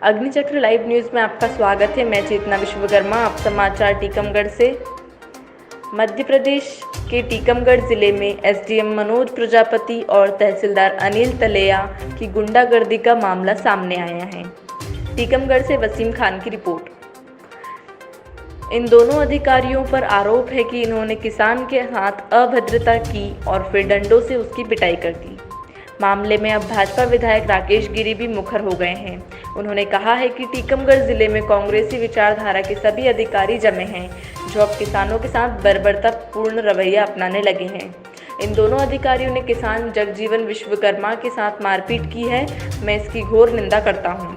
अग्निचक्र live news में आपका स्वागत है। मैं चेतना विश्वकर्मा। आप समाचार टीकमगढ़ से। मध्य प्रदेश के टीकमगढ़ जिले में एसडीएम मनोज प्रजापति और तहसीलदार अनिल तलेया की गुंडागर्दी का मामला सामने आया है। टीकमगढ़ से वसीम खान की रिपोर्ट। इन दोनों अधिकारियों पर आरोप है कि इन्होंने किसान के साथ अभद्रता की और फिर डंडों से उसकी पिटाई कर दी। मामले में अब भाजपा विधायक राकेश गिरी भी मुखर हो गए हैं। उन्होंने कहा है कि टीकमगढ़ जिले में कांग्रेसी विचारधारा के सभी अधिकारी जमे हैं, जो अब किसानों के साथ बर्बरतापूर्ण रवैया अपनाने लगे हैं। इन दोनों अधिकारियों ने किसान जगजीवन विश्वकर्मा के साथ मारपीट की है। मैं इसकी घोर निंदा करता हूं।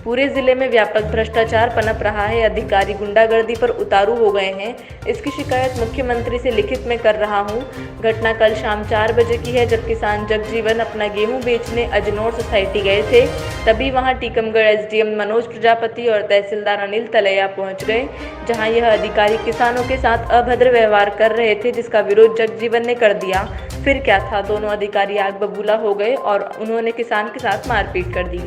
पूरे जिले में व्यापक भ्रष्टाचार पनप रहा है। अधिकारी गुंडागर्दी पर उतारू हो गए हैं। इसकी शिकायत मुख्यमंत्री से लिखित में कर रहा हूं। घटना कल शाम 4 बजे की है, जब किसान जगजीवन अपना गेहूं बेचने अजनौर सोसाइटी गए थे। तभी वहां टीकमगढ़ एसडीएम मनोज प्रजापति और तहसीलदार अनिल तलेया पहुंच गए, जहां यह अधिकारी किसानों के साथ अभद्र व्यवहार कर रहे थे, जिसका विरोध जगजीवन ने कर दिया। फिर क्या था, दोनों अधिकारी आग बबूला हो गए और उन्होंने किसान के साथ मारपीट कर दी।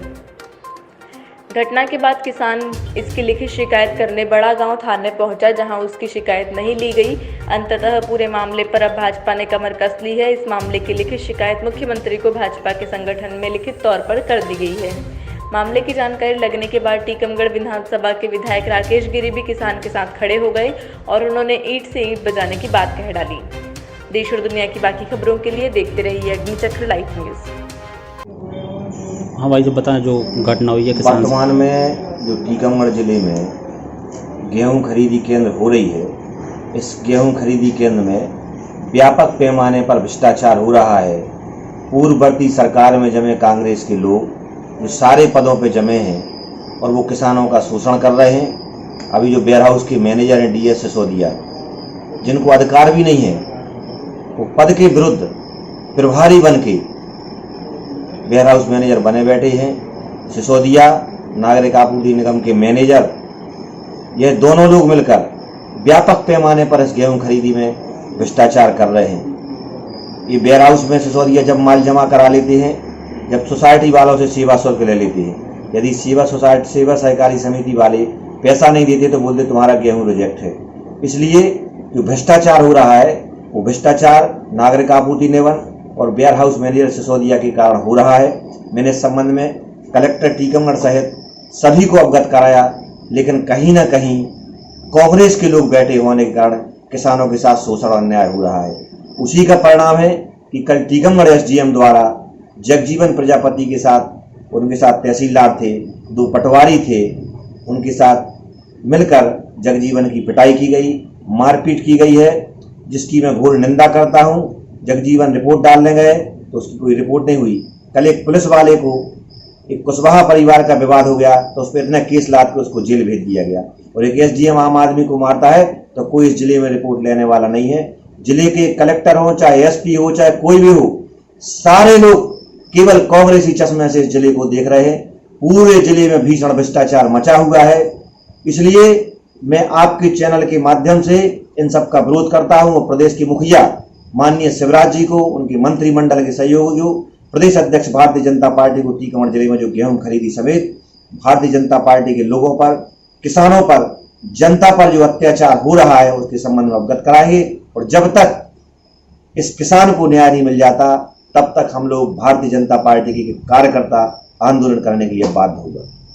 घटना के बाद किसान इसकी लिखित शिकायत करने बड़ा गांव थाने पहुंचा, जहां उसकी शिकायत नहीं ली गई। अंततः पूरे मामले पर अब भाजपा ने कमर कस ली है। इस मामले की लिखित शिकायत मुख्यमंत्री को भाजपा के संगठन में लिखित तौर पर कर दी गई है। मामले की जानकारी लगने के बाद टीकमगढ़ विधानसभा के विधायक राकेश गिरी भी किसान के साथ खड़े हो गए और उन्होंने ईंट से ईंट बजाने की बात कह डाली। देश और दुनिया की बाकी खबरों के लिए देखते रहिए अग्निचक्र लाइव न्यूज़। हाँ भाई, जो बताएं जो घटना हुई है किसान। वर्तमान में जो टीकमगढ़ जिले में गेहूं खरीदी केंद्र हो रही है, इस गेहूं खरीदी केंद्र में व्यापक पैमाने पर भ्रष्टाचार हो रहा है। पूर्ववर्ती सरकार में जमे कांग्रेस के लोग जो सारे पदों पे जमे हैं और वो किसानों का शोषण कर रहे हैं। अभी जो वेयर हाउस के मैनेजर हैं DS सिसोदिया, जिनको अधिकार भी नहीं है, वो पद के विरुद्ध प्रभारी बन के वेयर हाउस मैनेजर बने बैठे हैं। सिसोदिया नागरिक आपूर्ति निगम के मैनेजर, यह दोनों लोग मिलकर व्यापक पैमाने पर इस गेहूं खरीदी में भ्रष्टाचार कर रहे हैं। ये वेयर हाउस में सिसोदिया जब माल जमा करा लेते हैं, जब सोसाइटी वालों से सेवा शुल्क ले लेते हैं। यदि सेवा सहकारी समिति वाले पैसा नहीं देते तो बोलते तुम्हारा गेहूं रिजेक्ट है। इसलिए जो भ्रष्टाचार हो रहा है, वो भ्रष्टाचार नागरिक आपूर्ति निगम और वेयर हाउस मैनेजर सिसोदिया के कारण हो रहा है। मैंने इस संबंध में कलेक्टर टीकमगढ़ सहित सभी को अवगत कराया, लेकिन कहीं ना कहीं कांग्रेस के लोग बैठे होने के कारण किसानों के साथ शोषण और अन्याय हो रहा है। उसी का परिणाम है कि कल टीकमगढ़ SDM द्वारा जगजीवन प्रजापति के साथ, उनके साथ तहसीलदार थे, 2 पटवारी थे, उनके साथ मिलकर जगजीवन की पिटाई की गई, मारपीट की गई है, जिसकी मैं घोर निंदा करता हूँ। जगजीवन रिपोर्ट डालने गए तो उसकी कोई रिपोर्ट नहीं हुई। कल एक पुलिस वाले को, एक कुशवाहा परिवार का विवाद हो गया तो उस पर इतना केस लाद के उसको जेल भेज दिया गया। और एक SDM आम आदमी को मारता है तो कोई इस जिले में रिपोर्ट लेने वाला नहीं है। जिले के कलेक्टर हो, चाहे SP हो, चाहे कोई भी हो, सारे लोग केवल कांग्रेसी चश्मे से इस जिले को देख रहे हैं। पूरे जिले में भीषण भ्रष्टाचार मचा हुआ है। इसलिए मैं आपके चैनल के माध्यम से इन सब का विरोध करता हूं और प्रदेश के मुखिया माननीय शिवराज जी को, उनके मंत्रिमंडल के सहयोगियों, प्रदेश अध्यक्ष भारतीय जनता पार्टी को टीकमगढ़ जिले में जो गेहूं खरीदी समेत भारतीय जनता पार्टी के लोगों पर, किसानों पर, जनता पर जो अत्याचार हो रहा है उसके संबंध में अवगत कराएंगे। और जब तक इस किसान को न्याय नहीं मिल जाता, तब तक हम लोग भारतीय जनता पार्टी के कार्यकर्ता आंदोलन करने के लिए बाध्य होगा।